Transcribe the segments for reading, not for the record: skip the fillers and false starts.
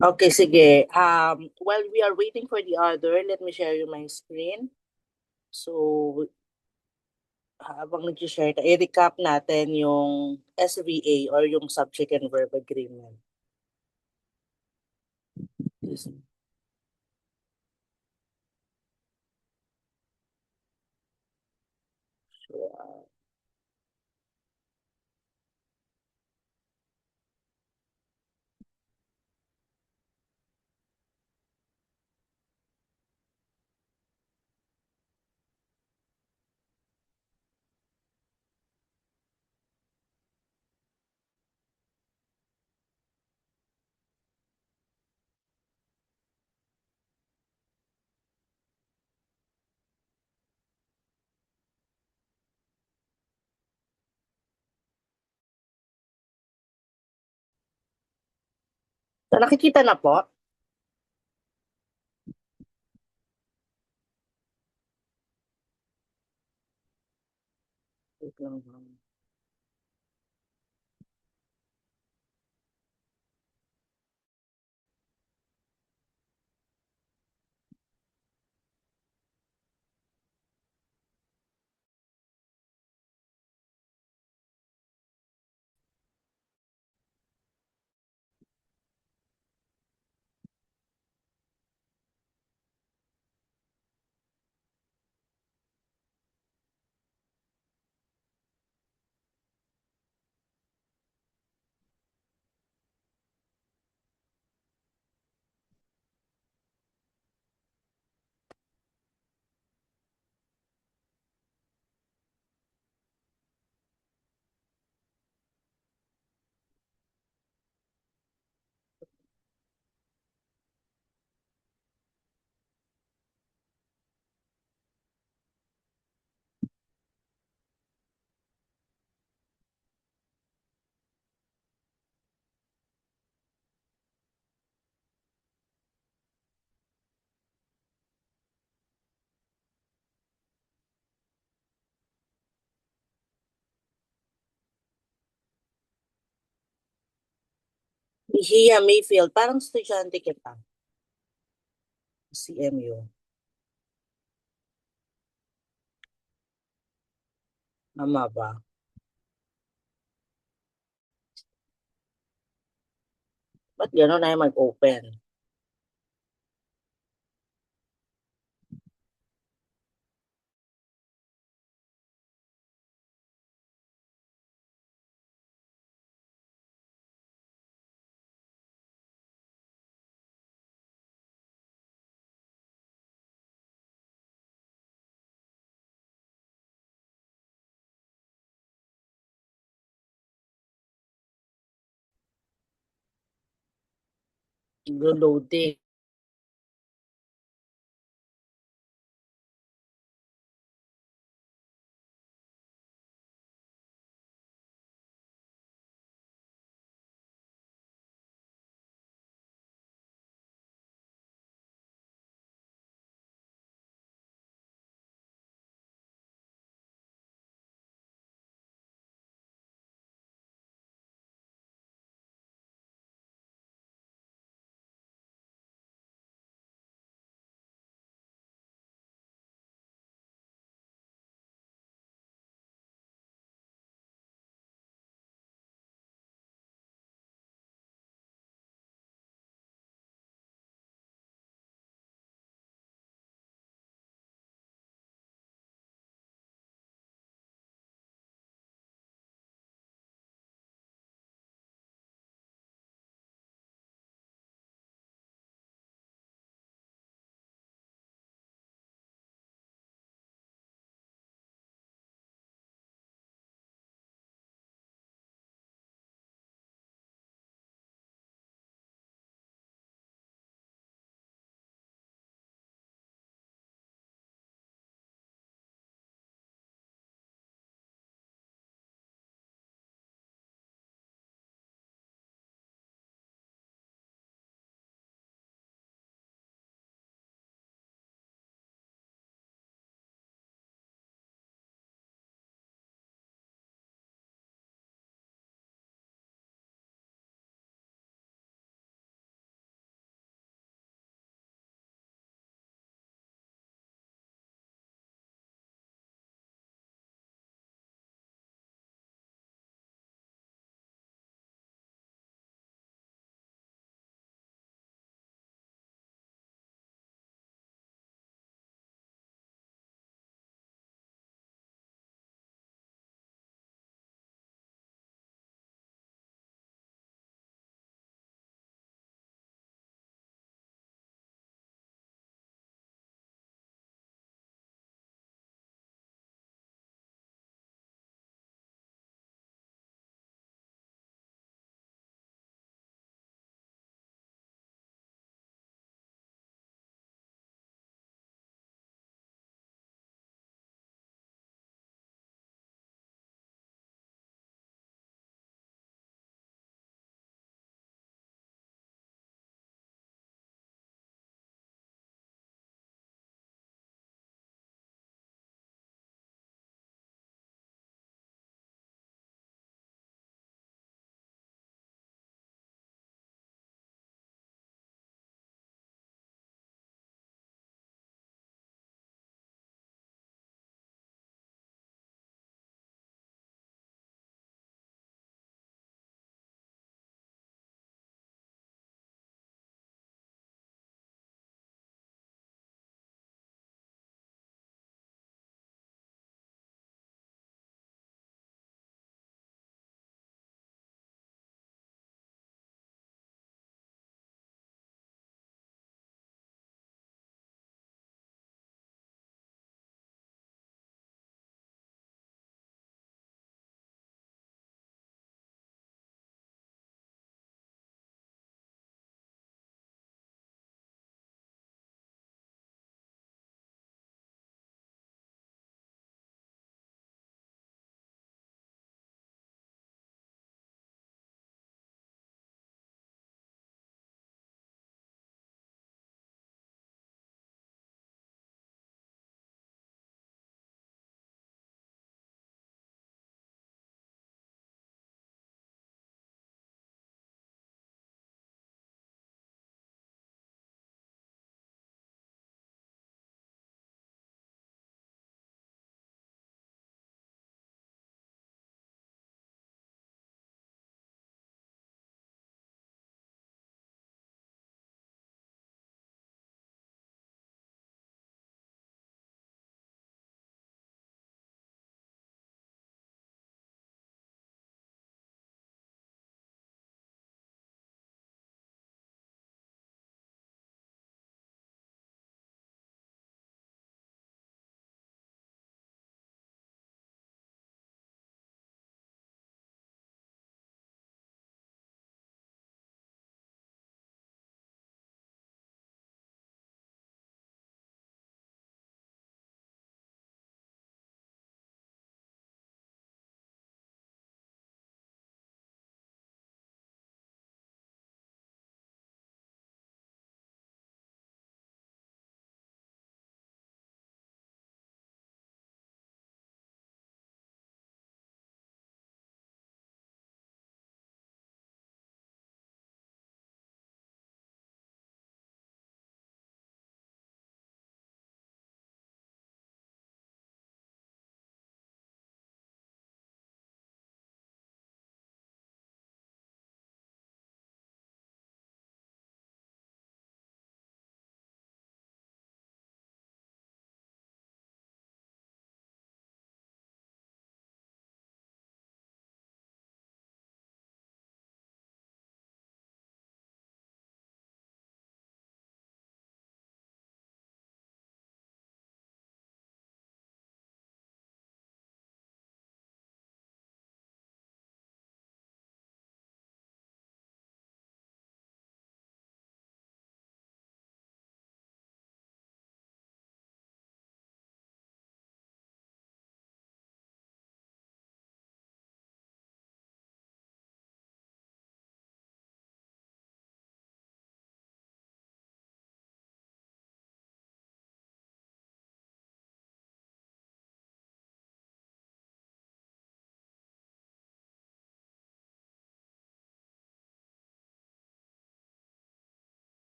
Okay, sige. While we are waiting for the other, let me share you my screen. So, habang nag-share ka, i-recap natin yung SVA or yung Subject and Verb Agreement. Yes. So, nakikita na po? Wait lang. Mejia Mayfield, parang estudyante kita. CMU. Tama ba? Ba't gano'n na mag-open? Loading.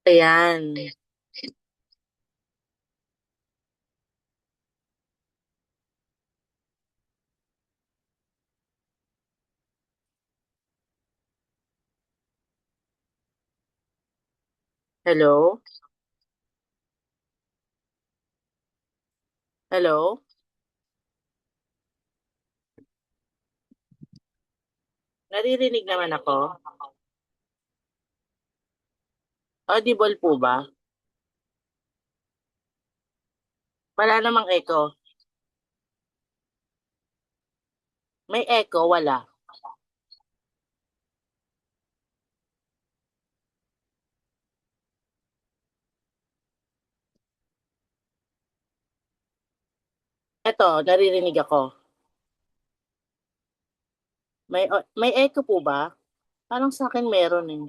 Ayan. Hello? Hello? Naririnig naman ako. Audible po ba? Wala namang echo. May echo, wala. Eto, naririnig ako. May echo po ba? Parang sa akin meron eh.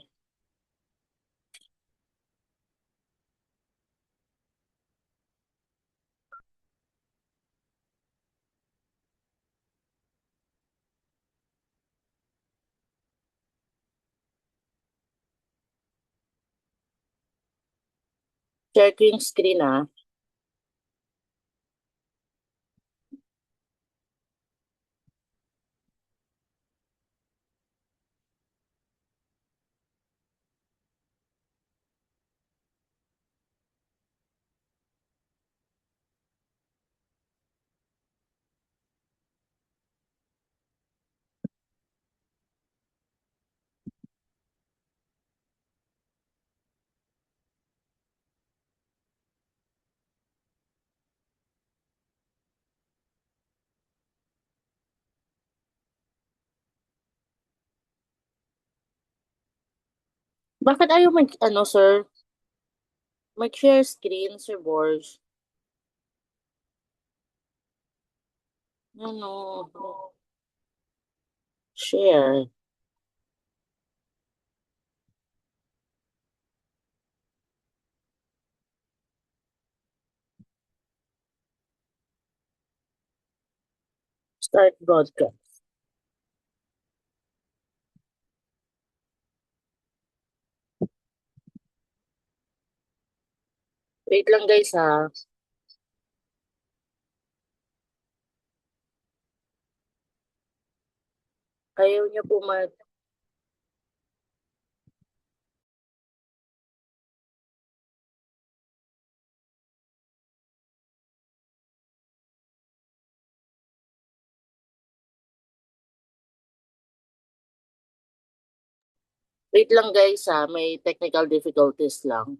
Share ko yung screen ah. Bakit ayaw ano, sir? Mag-share screen, Sir Borge. Ano? Share. Start broadcast. Wait lang guys ha. Ayaw niyo po Wait lang guys ha. May technical difficulties lang.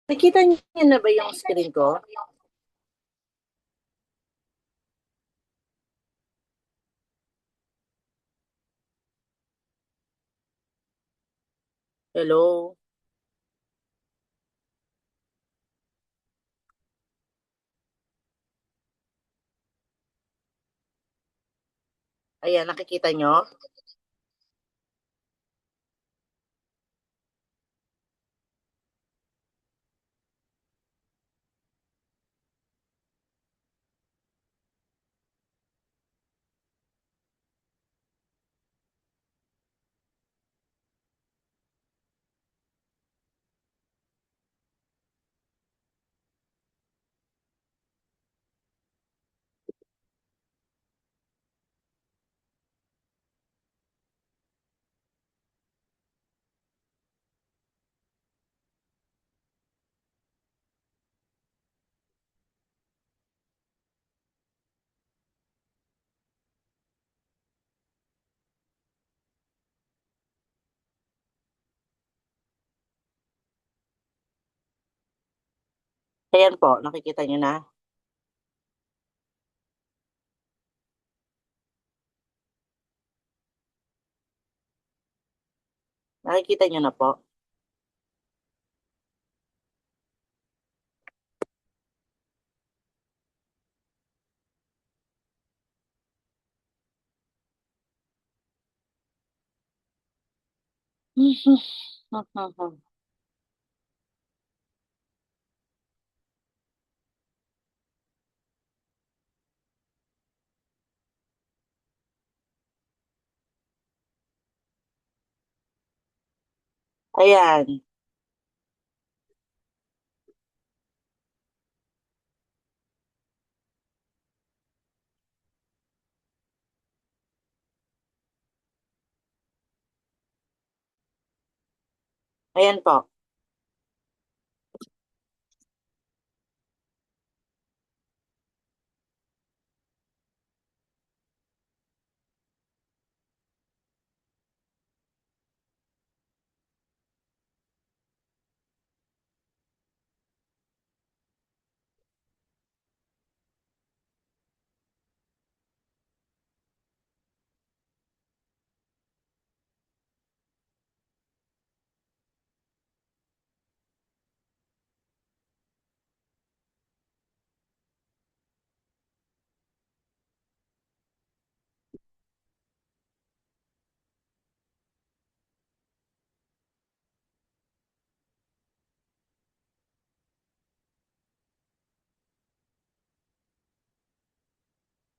Nakita niyo na ba yung screen ko? Hello? Ayan, nakikita niyo? Ayan po, nakikita niyo na? Nakikita niyo na po? Ayan, ayan po.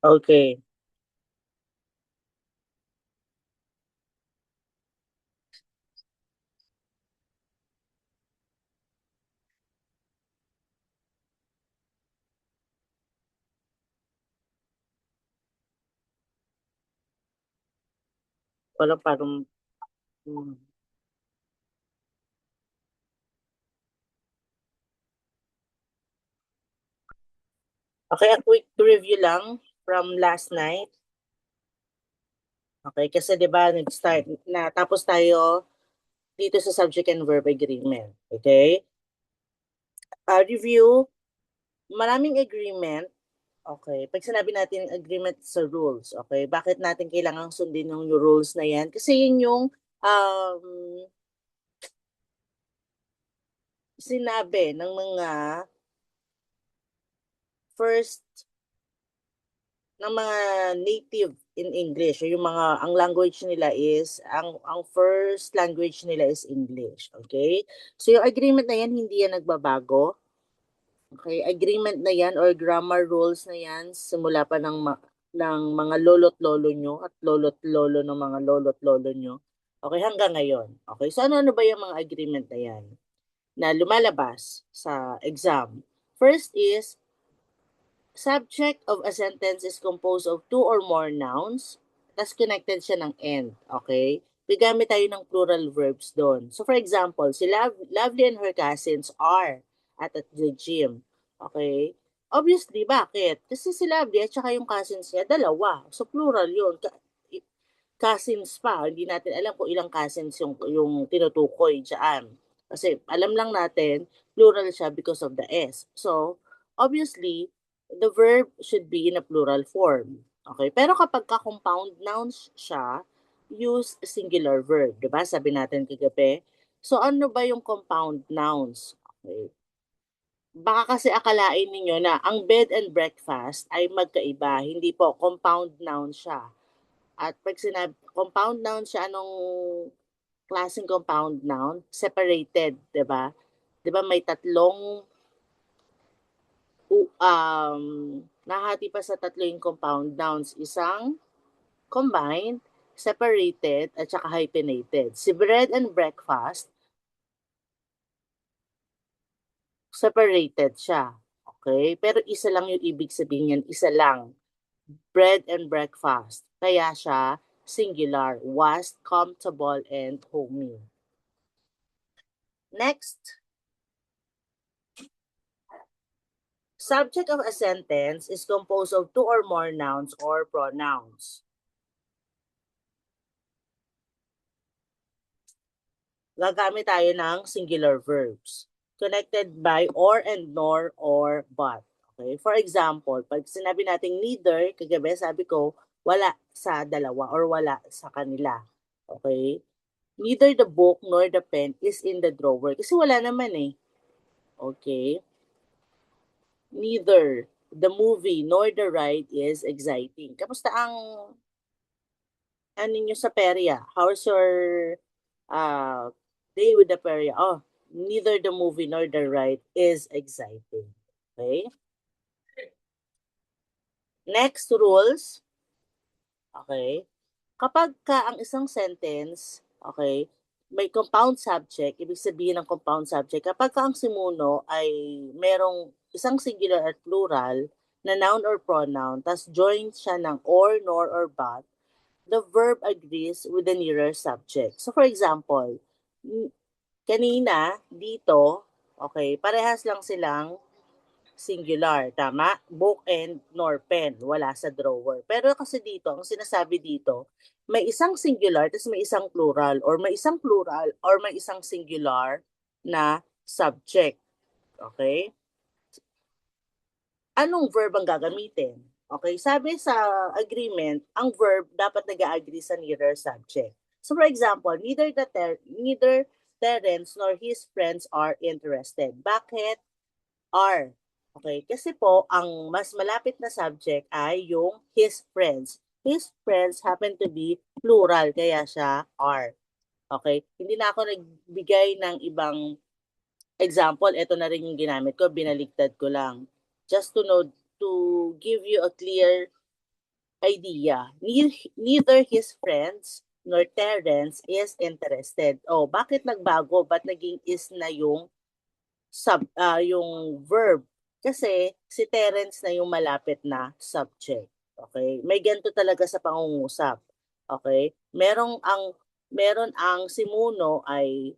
Okay. Wala parang, hmm. Okay, a quick review lang from last night. Okay, kasi 'di ba nag-start na tapos tayo dito sa subject and verb agreement. Okay? Review, maraming agreement. Okay, pag sinabi natin agreement sa rules, okay, bakit natin kailangang sundin yung rules na yan? Kasi yun yung um, sinabi ng mga first, ng mga native in English, o yung mga, ang language nila is, ang first language nila is English, okay? So yung agreement na yan, hindi yan nagbabago. Okay, agreement na yan or grammar rules na yan simula pa ng mga lolo't lolo nyo at lolo't lolo ng mga lolo't lolo nyo. Okay, hanggang ngayon. Okay, so ano ba yung mga agreement na yan na lumalabas sa exam? First is, subject of a sentence is composed of two or more nouns, tas connected siya ng end. Okay? Bigamit tayo ng plural verbs doon. So for example, si Lovely and her cousins are at the gym. Okay? Obviously, bakit? Kasi si Lovely at saka yung cousins niya, dalawa. So plural yun. Cousins pa. Hindi natin alam kung ilang cousins yung tinutukoy dyan. Kasi alam lang natin, plural siya because of the S. So, obviously, the verb should be in a plural form. Okay? Pero kapag ka-compound nouns siya, use singular verb. Diba? Sabi natin kagabi. So, ano ba yung compound nouns? Okay. Baka kasi akalain ninyo na ang bed and breakfast ay magkaiba. Hindi po, compound noun siya. At pag sinabi, compound noun siya, anong klaseng compound noun? Separated, 'di ba? 'Di ba may tatlong nahati pa sa tatlo yung compound nouns, isang combined, separated, at saka hyphenated. Si bread and breakfast, separated siya. Okay? Pero isa lang yung ibig sabihin niyan, isa lang. Bread and breakfast. Kaya siya singular, was, comfortable, and homey. Next, subject of a sentence is composed of two or more nouns or pronouns. Gagamit tayo ng singular verbs connected by or and nor or but. Okay? For example, pag sinabi natin neither, kagabi sabi ko, wala sa dalawa or wala sa kanila. Okay? Neither the book nor the pen is in the drawer. Kasi wala naman eh. Okay? Neither the movie nor the ride is exciting. Kamusta ang ano nyo sa perya? How's your uh, day with the perya? Oh, neither the movie nor the ride is exciting. Okay? Next rules. Okay? Kapag ka ang isang sentence, okay, may compound subject, ibig sabihin ng compound subject, kapag ka ang simuno ay merong isang singular at plural na noun or pronoun, tas join siya ng or, nor, or but, the verb agrees with the nearer subject. So for example, kanina, dito, okay, parehas lang silang singular, tama? Book and nor pen, wala sa drawer. Pero kasi dito, ang sinasabi dito, may isang singular, tapos may isang plural, or may isang plural, or may isang singular na subject. Okay? Anong verb ang gagamitin? Okay, sabi sa agreement, ang verb dapat nag-agree sa nearer subject. So for example, neither Terence nor his friends are interested. Bakit? Are. Okay, kasi po, ang mas malapit na subject ay yung his friends. His friends happen to be plural, kaya siya are. Okay, hindi na ako nagbigay ng ibang example. Ito na rin yung ginamit ko, binaligtad ko lang. Just to know, to give you a clear idea. Neither his friends nor Terence is interested. Oh, bakit nagbago? Ba't naging is na yung verb? Kasi si Terence na yung malapit na subject. Okay? May ganito talaga sa pangungusap. Okay? Meron ang simuno ay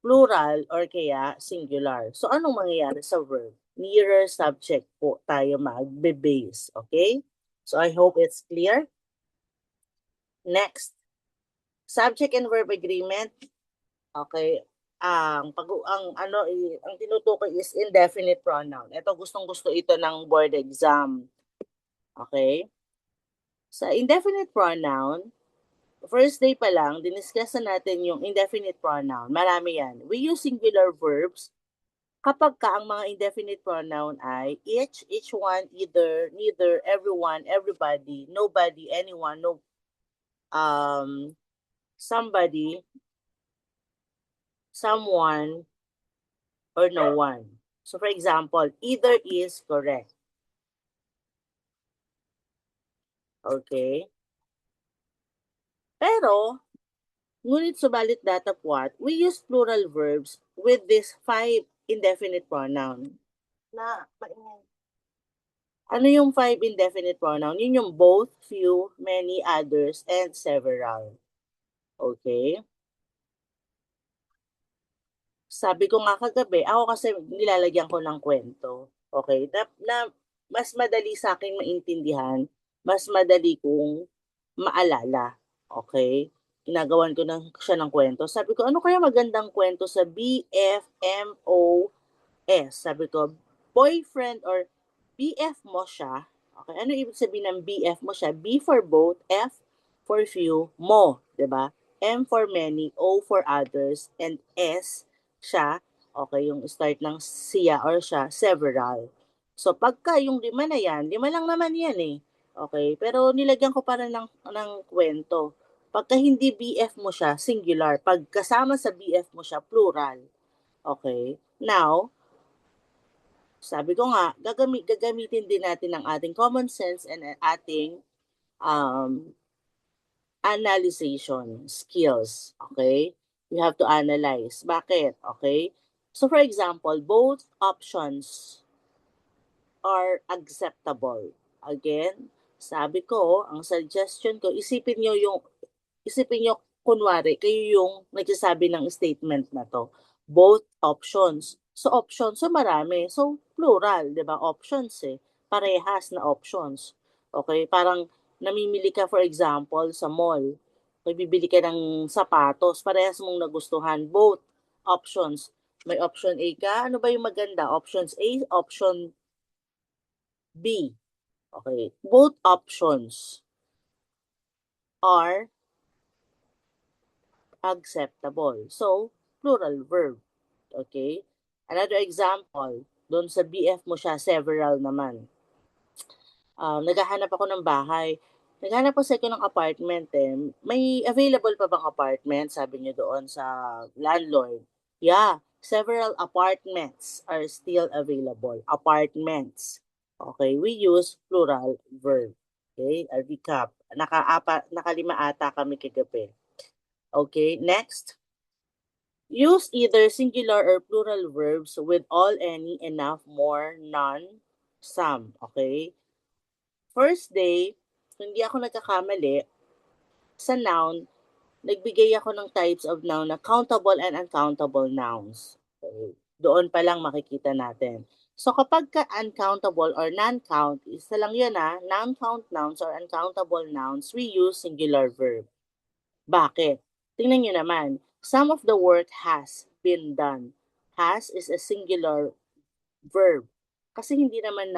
plural or kaya singular. So anong mangyayari sa verb? Nearer subject po tayo magbe-base. Okay? So I hope it's clear. Next, subject and verb agreement. Okay? Ang tinutukoy is indefinite pronoun. Ito gustong-gusto ito ng board exam. Okay? Sa indefinite pronoun, first day pa lang, diniscuss na natin yung indefinite pronoun. Marami yan. We use singular verbs kapag ka ang mga indefinite pronoun ay each one, either, neither, everyone, everybody, nobody, anyone, no, somebody, someone, or no one. So for example, either is correct. Okay? Pero, ngunit subalit that of what? We use plural verbs with this 5 indefinite pronoun. Ano yung 5 indefinite pronoun? Yun yung both, few, many, others, and several. Okay? Sabi ko nga kagabi, ako kasi nilalagyan ko ng kwento. Okay? Na mas madali sa akin maintindihan, mas madali kong maalala. Okay? ginagawan ko siya ng kwento. Sabi ko, ano kaya magandang kwento sa BFMO Sabi ko, boyfriend or BF mo siya. Okay, ano ibig sabihin ng BF mo siya? B for both, F for few, mo, 'di ba? M for many, O for others, and S siya, okay, yung start ng siya or siya, several. So pagka yung lima na yan, lima lang naman yan eh. Okay, pero nilagyan ko para ng kwento. Pagka hindi BF mo siya, singular. Pag kasama sa BF mo siya, plural. Okay? Now, sabi ko nga, gagamitin din natin ang ating common sense and ating um, analyzation skills. Okay? We have to analyze. Bakit? Okay? So for example, both options are acceptable. Again, sabi ko, ang suggestion ko, isipin nyo, kunwari, kayo yung nagsasabi ng statement na to. Both options. So, options, so marami. So, plural, di ba? Options eh. Parehas na options. Okay? Parang namimili ka, for example, sa mall. Okay, bibili ka ng sapatos. Parehas mong nagustuhan. Both options. May option A ka. Ano ba yung maganda? Options A, option B. Okay. Both options are acceptable. So, plural verb. Okay? Another example, doon sa BF mo siya, several naman. Naghahanap ako ng bahay. Naghanap kasi ako ng apartment eh. May available pa bang apartment? Sabi niyo doon sa landlord. Yeah, several apartments are still available. Apartments. Okay, we use plural verb. Okay, a recap. Nakalima ata kami kagabi. Okay, next. Use either singular or plural verbs with all, any, enough, more, none, some. Okay? First day, hindi ako nagkakamali, sa noun, nagbigay ako ng types of noun na countable and uncountable nouns. Okay? Doon pa lang makikita natin. So kapag uncountable or non-count, isa lang yun non-count nouns or uncountable nouns, we use singular verb. Bakit? Tingnan nyo naman. Some of the work has been done. Has is a singular verb. Kasi hindi naman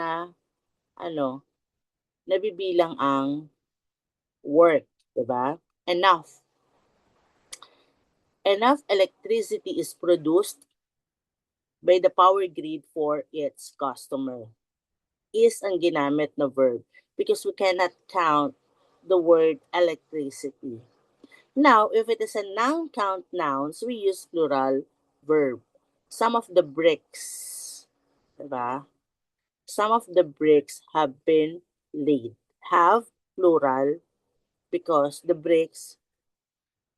ano, nabibilang ang work. Diba? Enough. Enough electricity is produced by the power grid for its customer. Is ang ginamit na verb because we cannot count the word electricity. Now, if it is a noun count nouns, we use plural verb. Some of the bricks, diba? Some of the bricks have been laid. Have plural because the bricks,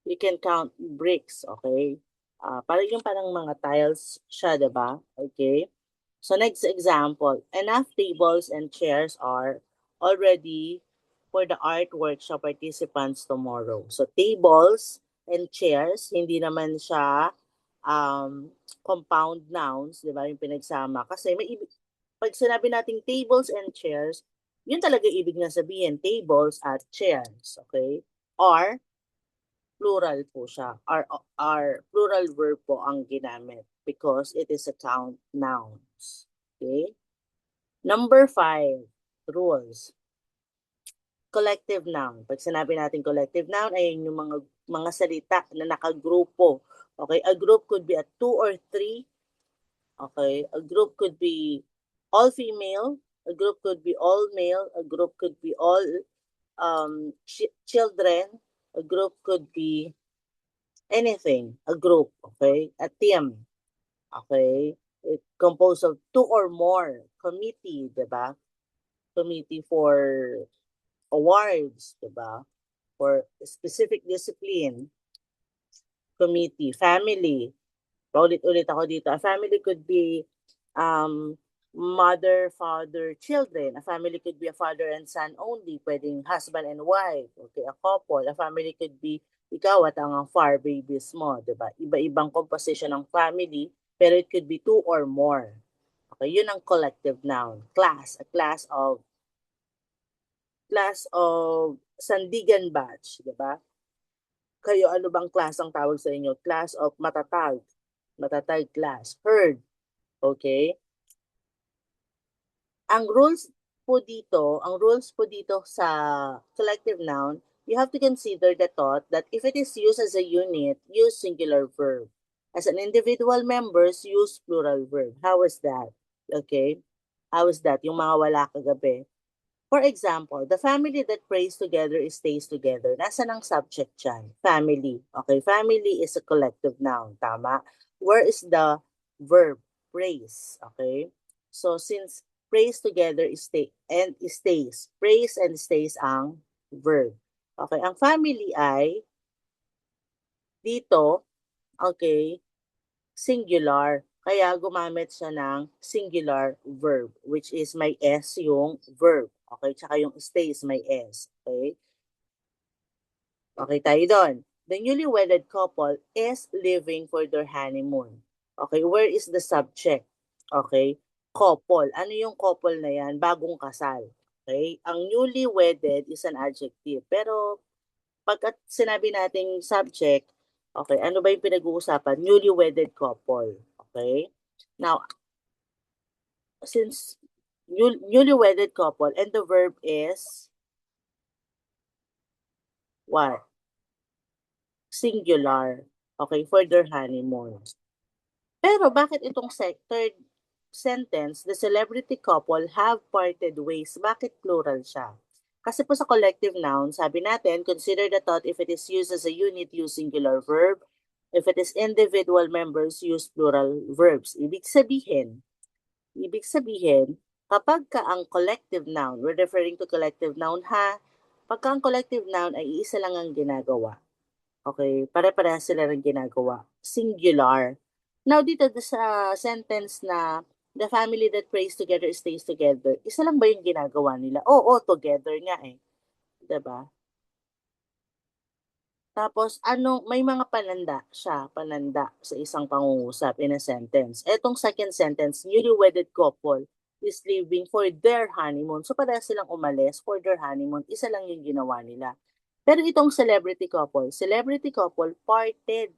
you can count bricks, okay? Parang mga tiles siya, diba? Okay? So next example, enough tables and chairs are already for the art workshop participants tomorrow. So tables and chairs, hindi naman siya compound nouns, di ba, yung pinagsama. Kasi pag sinabi nating tables and chairs, yun talaga ibig na sabihin, tables at chairs, okay? Or plural po siya. Our plural verb po ang ginamit because it is a count nouns. Okay? Number 5, rules. Collective noun. Pag sinabi natin collective noun, ayun yung mga salita na nakagrupo. Okay? A group could be a 2 or 3. Okay? A group could be all female. A group could be all male. A group could be all children. A group could be anything. A group. Okay? A team. Okay? It composed of 2 or more. Committee, diba? Committee for awards, diba? For specific discipline. Committee. Family. Paulit-ulit ako dito. A family could be mother, father, children. A family could be a father and son only. Pwedeng husband and wife. Okay, a couple. A family could be ikaw at ang far babies mo, diba? Iba-ibang composition ng family, pero it could be 2 or more. Okay, yun ang collective noun. Class, a class of Sandigan batch, diba? Kayo, ano bang class ang tawag sa inyo? Class of matatag. Matatag class. Herd. Okay? Ang rules po dito sa collective noun, you have to consider the thought that if it is used as a unit, use singular verb. As an individual members, use plural verb. How is that? Okay? How is that? Yung mga wala kagabi. For example, the family that prays together stays together. Nasaan ang subject dyan? Family. Okay, family is a collective noun. Tama? Where is the verb? Praise. Okay? So, since prays together and stays. Praise and stays ang verb. Okay, ang family ay dito, okay, singular. Kaya gumamit siya ng singular verb, which is may S yung verb. Okay, tsaka yung stays may S. Okay? Okay tayo doon. The newly wedded couple is living for their honeymoon. Okay, where is the subject? Okay, couple. Ano yung couple na yan? Bagong kasal. Okay, ang newly wedded is an adjective. Pero pagkat sinabi nating subject, okay, ano ba yung pinag-uusapan? Newly wedded couple. Okay? Now, since newly wedded couple and the verb is what? Singular. Okay, for their honeymoon. Pero bakit itong third sentence, the celebrity couple have parted ways, bakit plural siya? Kasi po sa collective noun, sabi natin, consider the thought if it is used as a unit, use singular verb. If it is individual members, use plural verbs. Ibig sabihin, kapag ka ang collective noun, we're referring to collective noun ha, pagka ang collective noun ay iisa lang ang ginagawa. Okay, pare-parehas sila ng ginagawa. Singular. Now, dito sa sentence na the family that prays together stays together, isa lang ba yung ginagawa nila? Oo, together nga eh. 'Di ba? Tapos, may mga pananda sa isang pangungusap in a sentence. Etong second sentence, newly wedded couple is leaving for their honeymoon. So, parehas silang umalis for their honeymoon. Isa lang yung ginawa nila. Pero itong celebrity couple parted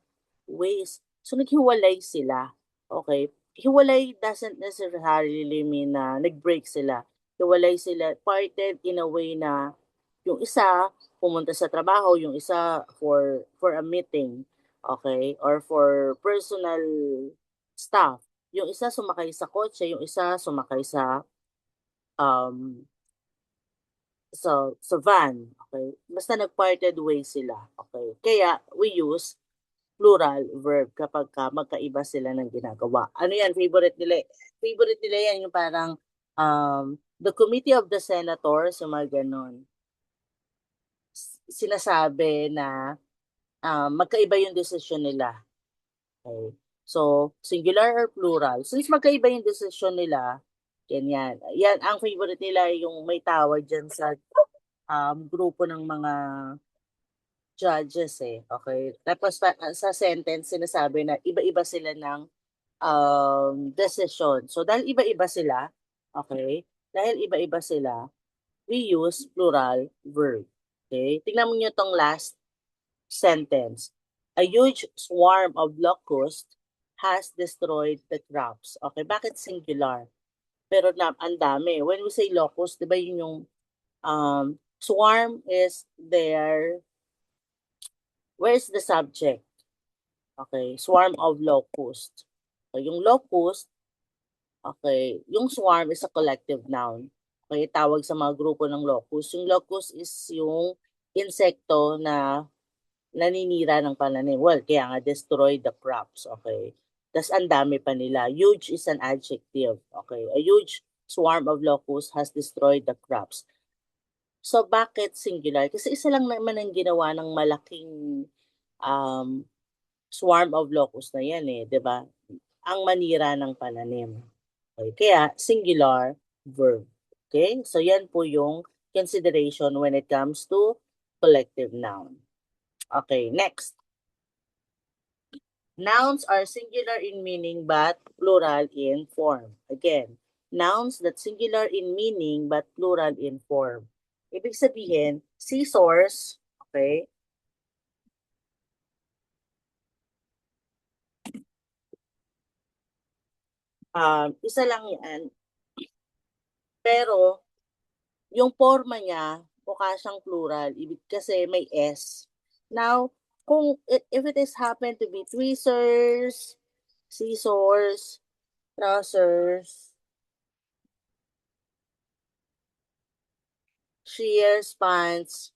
ways. So, naghiwalay sila. Okay? Hiwalay doesn't necessarily mean na nag-break sila. Hiwalay sila, parted in a way na yung isa pumunta sa trabaho, yung isa for a meeting, okay? Or for personal stuff. Yung isa sumakay sa kotse, yung isa sumakay um sa van, okay? Basta nag-parted ways sila, okay? Kaya we use plural verb kapag magkaiba sila ng ginagawa. Ano yan, favorite nila? Favorite nila yan yung parang the committee of the senators, yung mga ganon. Sinasabi na magkaiba yung desisyon nila. Okay. So, singular or plural. Since magkaiba yung desisyon nila, ganyan. Yan, ang favorite nila yung may tawag dyan sa grupo ng mga judges eh. Okay. Tapos sa sentence, sinasabi na iba-iba sila ng decision. So, dahil iba-iba sila, okay, dahil iba-iba sila, we use plural verb. Okay? Tingnan mo nyo tong last sentence. A huge swarm of locusts has destroyed the crops. Okay, bakit singular? Pero ang dami. When we say locust, di ba yun yung swarm is there. Where's the subject? Okay, swarm of locusts. So, yung locust, okay, yung swarm is a collective noun. Okay, tawag sa mga grupo ng locust. Yung locust is yung insekto na naninira ng pananim. Well, kaya nga destroy the crops, okay? Tapos ang dami pa nila. Huge is an adjective, okay? A huge swarm of locusts has destroyed the crops. So, bakit singular? Kasi isa lang naman ang ginawa ng malaking um, swarm of locusts na yan eh, di ba? Ang manira ng pananim. Okay? Kaya, singular verb. Okay? So, yan po yung consideration when it comes to collective noun. Okay, next. Nouns are singular in meaning but plural in form. Again, nouns that singular in meaning but plural in form. Ibig sabihin, scissors, okay, Isa lang yan. Pero, yung forma niya, mukha siyang plural. Ibig kasi may S. Now, if it is happen to be tweezers, scissors, trousers, shears, pants,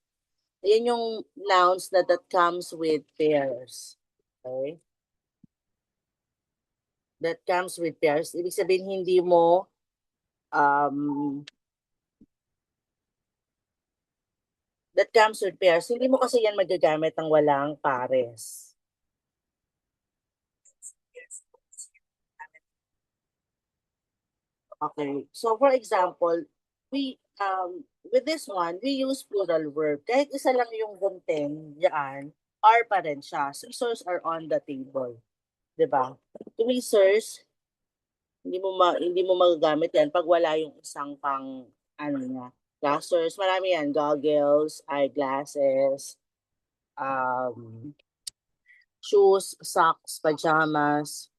yan yung nouns that comes with pairs. Okay? That comes with pairs. Ibig sabihin, hindi mo um, that comes with pairs. Hindi mo kasi yan magagamit ng walang pares. Okay. So for example, we with this one, we use plural verb. Kahit isa lang yung gunting diyan, are pa rin siya. Scissors are on the table. 'Di ba? Tweezers, hindi mo magagamit yan pag wala yung isang pang ano niya. Glasses, marami yan. Goggles, eyeglasses, um, shoes, socks, pajamas.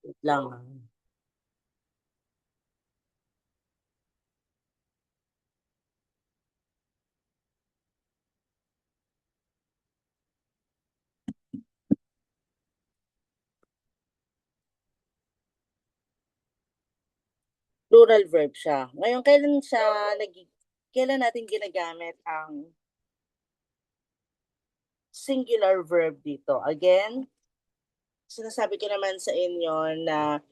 Wait lang. Plural verb siya. Ngayon, kailan natin ginagamit ang singular verb dito? Again, sinasabi ko naman sa inyo na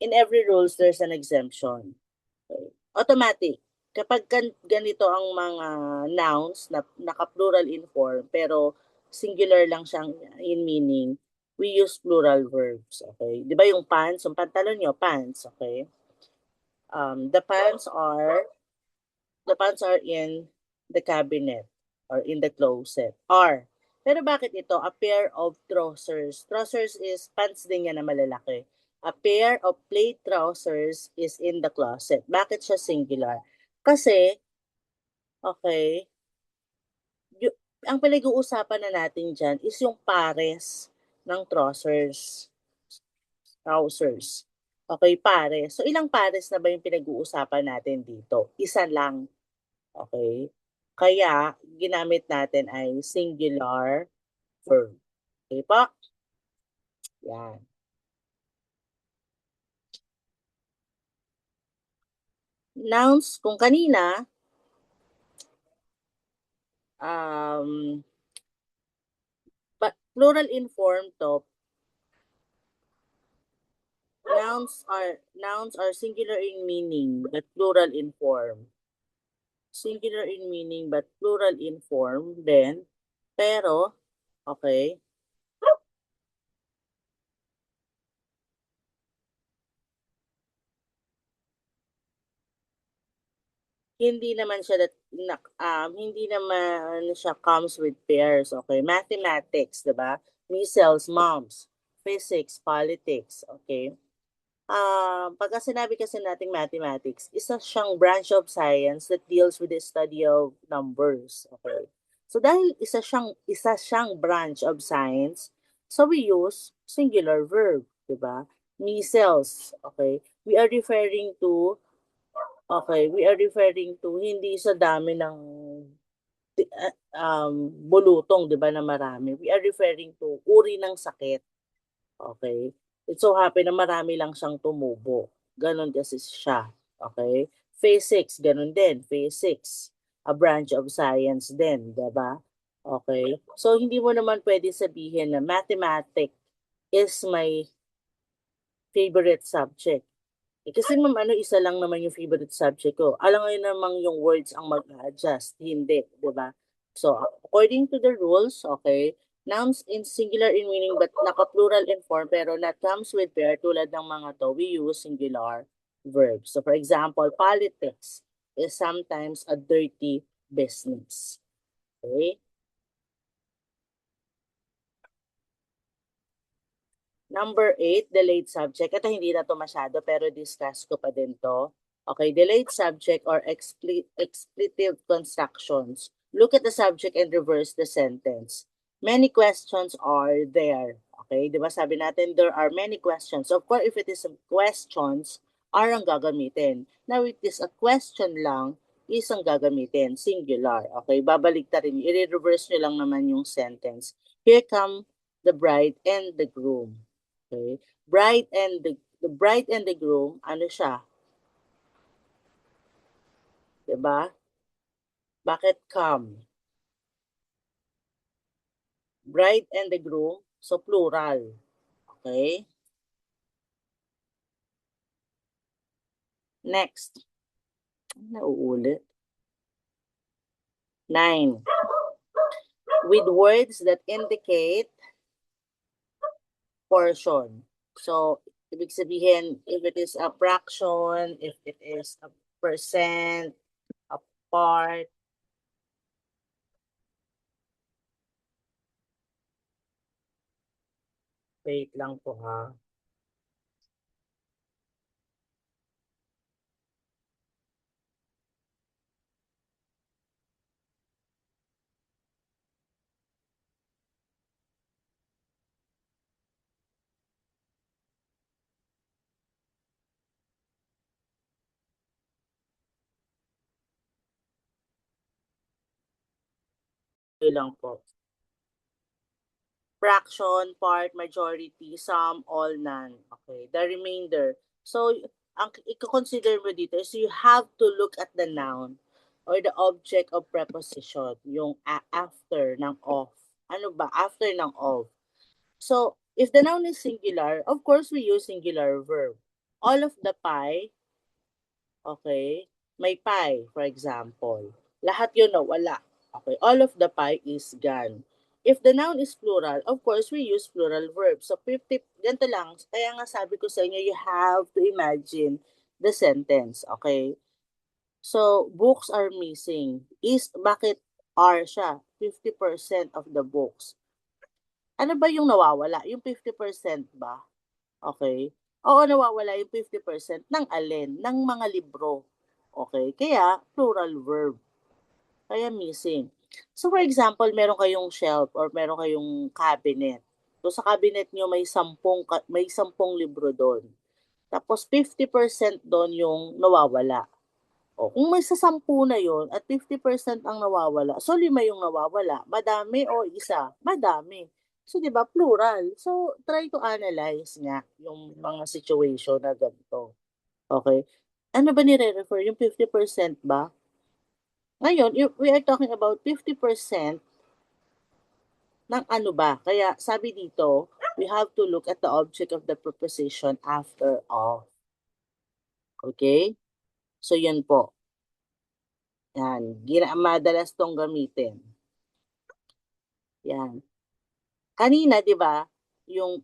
in every rules, there's an exemption. Okay. Automatic. Kapag ganito ang mga nouns na naka-plural in form, pero singular lang siyang in meaning, we use plural verbs. Okay? Di ba yung pants, yung pantalon nyo, pants. Okay? The pants are in the cabinet or in the closet. Are. Pero bakit ito? A pair of trousers. Trousers is pants din yan na malalaki. A pair of plaid trousers is in the closet. Bakit siya singular? Kasi, okay, ang pinag-uusapan na natin dyan is yung pares ng trousers. Trousers. Okay, pares. So, ilang pares na ba yung pinag-uusapan natin dito? Isa lang. Okay? Kaya, ginamit natin ay singular verb. Okay po? Yan. Nouns, kung kanina, um, plural in form to, nouns are singular in meaning but plural in form. Singular in meaning but plural in form, then, pero, okay, hindi naman siya comes with pairs, okay? Mathematics, 'di ba? Measles, mumps, physics, politics, okay? Pagka sinabi kasi nating mathematics, isa siyang branch of science that deals with the study of numbers, okay? So dahil isa siyang branch of science, so we use singular verb, 'di ba? Measles, okay? We are referring to hindi sa dami ng bulutong, 'di ba, na marami. We are referring to uri ng sakit. Okay? It so happen na marami lang siyang tumubo. Ganon kasi siya. Okay? Physics, ganon din. Physics, a branch of science din, 'di ba? Okay? So hindi mo naman pwede sabihin na mathematics is my favorite subject. Kasi ma'am, isa lang naman yung favorite subject ko. Alam ngayon namang yung words ang mag-adjust. Hindi, di ba? So, according to the rules, okay, nouns in singular in meaning but naka-plural in form pero not comes with pair tulad ng mga to, we use singular verbs. So, for example, politics is sometimes a dirty business. Okay? Number 8, delayed subject. Ito hindi na to masyado pero discuss ko pa din to. Okay, delayed subject or expletive constructions Look at the subject and reverse the sentence. Many questions are there. Okay, di ba sabi natin, there are many questions. Of course, if it is questions, are ang gagamitin. Now, it is a question lang, is ang gagamitin, singular. Okay, babalik ta rin, i-reverse nyo lang naman yung sentence. Here come the bride and the groom. Okay, the bride and the groom, ano siya? Diba? Bakit come? Bride and the groom, so plural. Okay? Next. Nauulit. 9. With words that indicate portion. So, ibig sabihin, if it is a fraction, if it is a percent, a part, wait lang po ha. Okay lang po. Fraction, part, majority, sum, all, none. Okay, the remainder. So, ang i-consider mo dito is you have to look at the noun or the object of preposition, yung after ng of. Ano ba? After ng of. So, if the noun is singular, of course, we use singular verb. All of the pie, okay, may pie, for example. Lahat yun na wala. Okay, all of the pie is gone. If the noun is plural, of course, we use plural verbs. So, 50, ganito lang. Kaya nga sabi ko sa inyo, you have to imagine the sentence. Okay? So, books are missing. Bakit are siya? 50% of the books. Ano ba yung nawawala? Yung 50% ba? Okay? Oo, nawawala yung 50% ng alin? Ng mga libro. Okay? Kaya, plural verb. Kaya missing. So for example, meron kayong shelf or meron kayong cabinet. So sa cabinet nyo may sampung libro doon. Tapos 50% doon yung nawawala. O kung may sa 10 na yon at 50% ang nawawala, so 5 yung nawawala. Madami o isa? Madami. So 'di ba plural. So try to analyze nga yung mga situation na ganito. Okay? Ano ba nire-refer? Yung 50% ba? Ngayon, we are talking about 50% ng ano ba. Kaya sabi dito, we have to look at the object of the preposition after of. Okay? So, yun po. Yan. Madalas tong gamitin. Yan. Kanina, di ba, yung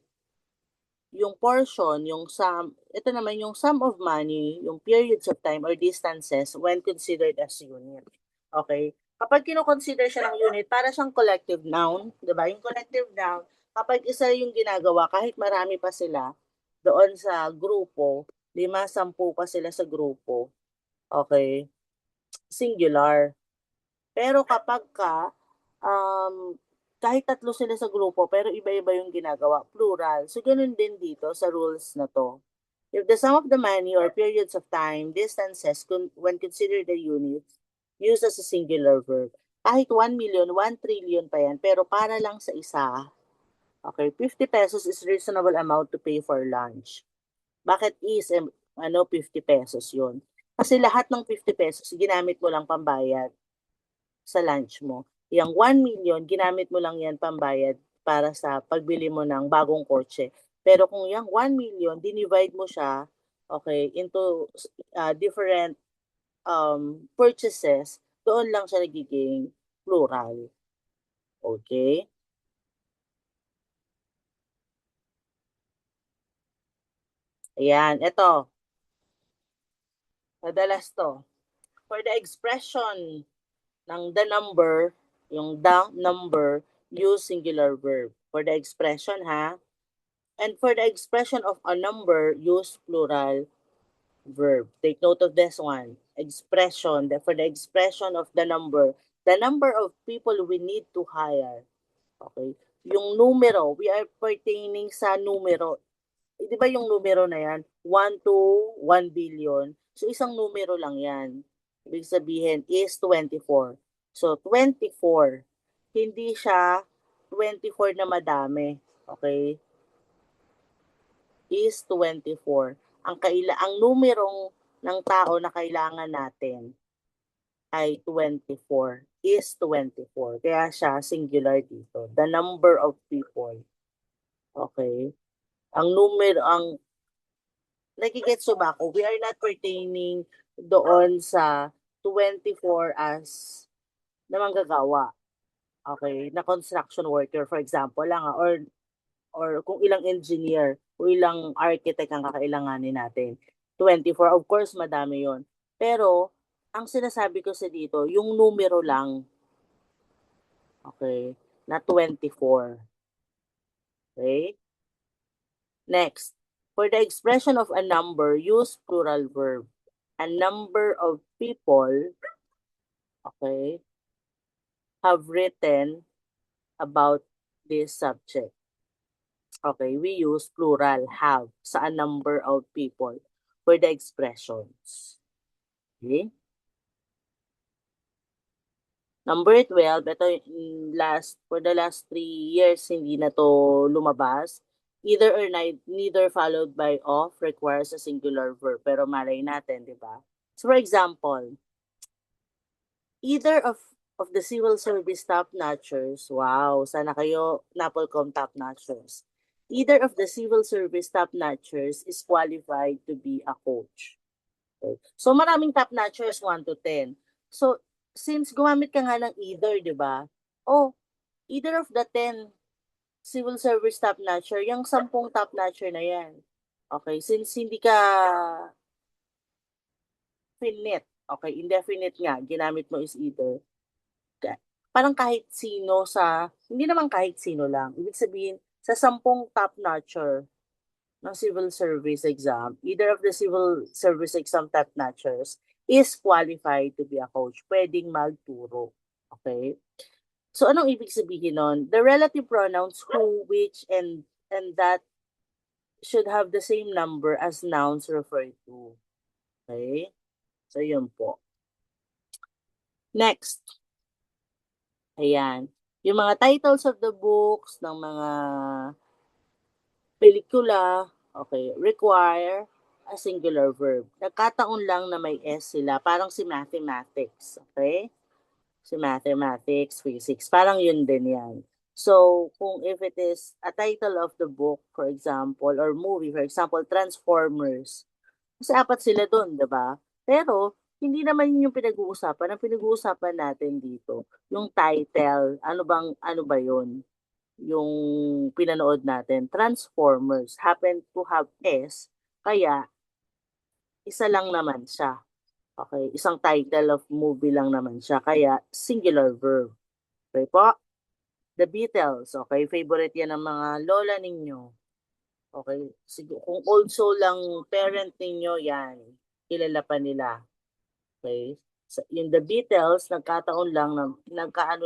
yung portion, yung sum, ito naman yung sum of money, yung periods of time or distances when considered as unit. Okay? Kapag kino-consider siya ng unit, para siyang collective noun, di ba? Yung collective noun, kapag isa yung ginagawa, kahit marami pa sila doon sa grupo, 5, 10 pa sila sa grupo, okay? Singular. Pero kapag kahit 3 sila sa grupo, pero iba-iba yung ginagawa, plural. So, ganun din dito sa rules na to. If the sum of the money or periods of time, distances, when considered the units, used as a singular verb. Kahit 1 million, 1 trillion pa yan, pero para lang sa isa, okay, 50 pesos is reasonable amount to pay for lunch. Bakit 50 pesos yun? Kasi lahat ng 50 pesos, ginamit mo lang pambayad sa lunch mo. Yung 1 million, ginamit mo lang yan pambayad para sa pagbili mo ng bagong kotse. Pero kung yung 1 million, dinivide mo siya, okay, into different purchases, doon lang siya nagiging plural. Okay? Ayan, ito. Madalas to. For the expression ng the number, yung the number, use singular verb. For the expression, ha? And for the expression of a number, use plural verb. Take note of this one. Expression. For the expression of the number, The number of people we need to hire. Okay? Yung numero, we are pertaining sa numero. Di ba yung numero na yan? 1 to 1 billion. So, isang numero lang yan. Ibig sabihin is 24. So, 24. Hindi siya 24 na madami. Okay? Is 24. Ang numerong ng tao na kailangan natin ay 24. Is 24. Kaya siya singular dito. The number of people. Okay? Ang nagigets ba ako? We are not pertaining doon sa 24 as na manggagawa. Okay? Na construction worker, for example lang, or kung ilang engineer o ilang architect ang kakailanganin natin. 24, of course, madami yon. Pero, ang sinasabi ko sa dito, yung numero lang, okay, na 24. Okay? Next, for the expression of a number, use plural verb. A number of people, okay, have written about this subject. Okay, we use plural, have, sa a number of people for the expressions. Okay? Number 12, ito for the last 3 years, hindi na to lumabas. Either or neither followed by of requires a singular verb. Pero malay natin, di ba? So for example, either of the civil service top-notchers, wow, sana kayo NAPOLCOM top-notchers. Either of the civil service top-notchers is qualified to be a coach. Okay. So maraming top-notchers, 1 to 10. So, since gumamit ka nga ng either, di ba? Oh, either of the 10 civil service top-notcher, yung 10 top-notcher na yan. Okay, since hindi ka finite, okay, indefinite nga, ginamit mo is either. Parang kahit sino hindi naman kahit sino lang. Ibig sabihin, sa 10 top-notcher ng civil service exam, either of the civil service exam top-notchers is qualified to be a coach. Pwedeng magturo. Okay? So, anong ibig sabihin nun? The relative pronouns who, which, and that should have the same number as nouns referred to. Okay? So, yun po. Next. Ayan. Yung mga titles of the books, ng mga pelikula, okay, require a singular verb. Nagkataon lang na may S sila, parang si mathematics, okay? Si mathematics, physics, parang yun din yan. So, kung if it is a title of the book, for example, or movie, for example, Transformers, kasi 4 sila doon, di ba? Pero, hindi naman yun yung pinag-uusapan. Ang pinag-uusapan natin dito, yung title, ano ba yun? Yung pinanood natin, Transformers, happen to have S, kaya isa lang naman siya. Okay, isang title of movie lang naman siya, kaya singular verb. Okay po? The Beatles, okay, favorite yan ng mga lola ninyo. Okay, siguro kung old soul lang parent ninyo, yan, kilala pa nila. Okay, so, yung The Beatles, nagkaano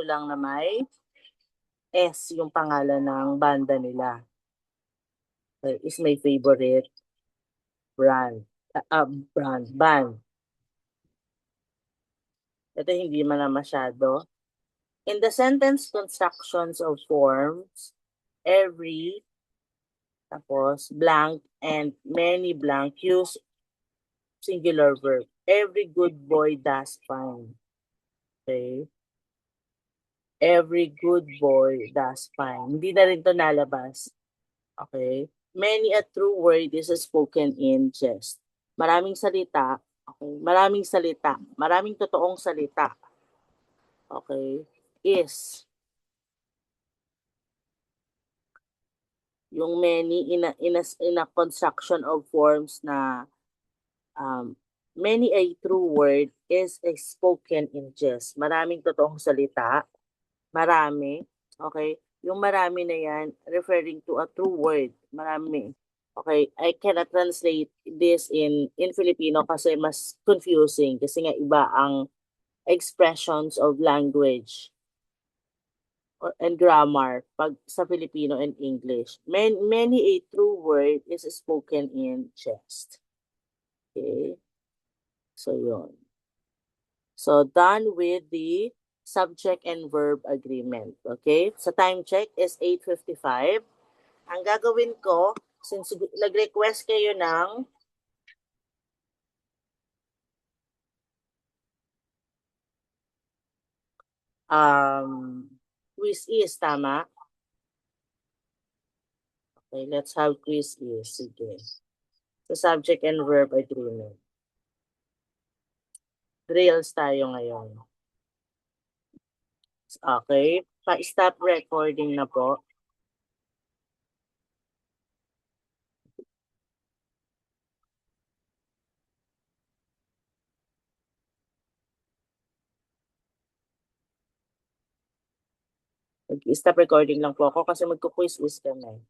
lang na may S yung pangalan ng banda nila. Okay, is my favorite band. Ito hindi man na masyado. In the sentence constructions of forms, every, tapos blank and many blank, use singular verb. Every good boy does fine. Okay? Every good boy does fine. Hindi na rin to nalabas. Okay? Many a true word is spoken in jest. Maraming salita. Okay? Maraming totoong salita. Okay? Is. Yung many in a construction of forms na many a true word is spoken in jest. Maraming totoong salita. Marami. Okay? Yung marami na yan, referring to a true word. Marami. Okay? I cannot translate this in Filipino kasi mas confusing. Kasi nga iba ang expressions of language and grammar pag sa Filipino and English. Many a true word is spoken in jest. Okay? So, yun. So, done with the subject and verb agreement. Okay? Sa time check is 8:55. Ang gagawin ko, since nag-request kayo ng quiz is, tama? Okay, let's have quiz is. Sige. Sa subject and verb agreement. Drills tayo ngayon. Okay. Pa-stop recording na po. Mag-stop recording lang po ako kasi magko-quiz is kami.